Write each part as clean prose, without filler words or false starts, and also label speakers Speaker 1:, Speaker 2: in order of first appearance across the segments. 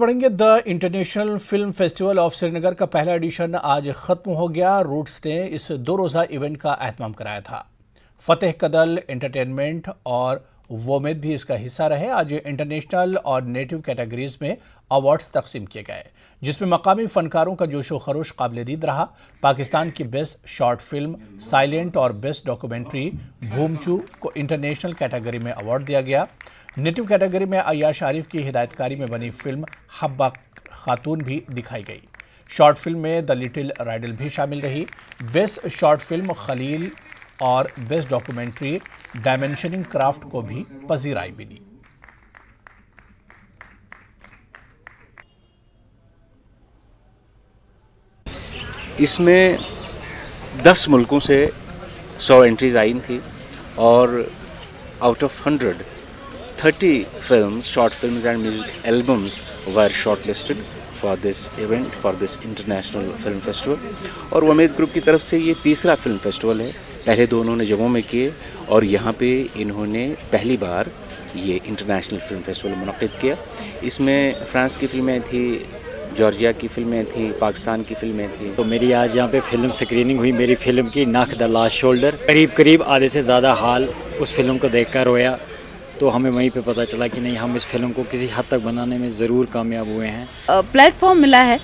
Speaker 1: पढ़ेंगे। The international film festival of Srinagar का पहला एडिशन आज खत्म हो गया। रूट्स ने इस 2 रोज़ा इवेंट का एहतमाम कराया था। फतेह कदल एंटरटेनमेंट और वोमेद भी इसका हिस्सा रहे। आज इंटरनेशनल और नेटिव कैटेगरीज में अवार्ड्स तकसीम किए गए, जिसमें मकामी फनकारों का जोशो खरोश काबिल-ए-दीद रहा। पाकिस्तान की बेस्ट शॉर्ट फिल्म साइलेंट और बेस्ट डॉक्यूमेंट्री भूमचू को इंटरनेशनल कैटेगरी में अवार्ड दिया गया। नेटिव कैटेगरी में अय्याश आरिफ की हिदायतकारी में बनी फिल्म हब्बा खातून भी दिखाई गई। शॉर्ट फिल्म में द लिटिल राइडल भी शामिल रही। बेस्ट शॉर्ट फिल्म खलील और बेस्ट डॉक्यूमेंट्री डायमेंशनिंग क्राफ्ट को भी पजीराई मिली।
Speaker 2: इसमें 10 मुल्कों से 100 एंट्रीज आई थी और out of 130 films, short films and music albums were shortlisted for this event, for this international film festival। और वोमेद ग्रुप की तरफ से ये तीसरा फिल्म फेस्टिवल है। पहले 2 उन्होंने जम्मू में किए और यहाँ पे इन्होंने पहली बार ये इंटरनेशनल फिल्म फेस्टिवल मुनक़िद किया। इसमें फ्रांस की फिल्में थी, जॉर्जिया की फिल्में थी, पाकिस्तान की फिल्में थी।
Speaker 3: तो मेरी आज यहाँ पे फिल्म स्क्रीनिंग हुई मेरी फिल्म की नख द लास्ट शोल्डर। करीब आधे से ज़्यादा हाल उस फिल्म को देखकर रोया। तो हमें वहीं पे पता चला कि नहीं, हम इस फिल्म को किसी हद तक बनाने में ज़रूर कामयाब हुए हैं।
Speaker 4: प्लेटफॉर्म मिला है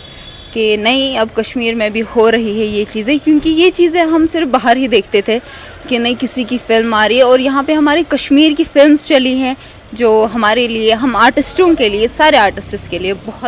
Speaker 4: कि नहीं, अब कश्मीर में भी हो रही है ये चीज़ें, क्योंकि ये चीज़ें हम सिर्फ बाहर ही देखते थे कि नहीं किसी की फ़िल्म आ रही है, और यहाँ पे हमारे कश्मीर की फ़िल्म्स चली हैं जो हमारे लिए, हम आर्टिस्टों के लिए, सारे आर्टिस्ट्स के लिए बहुत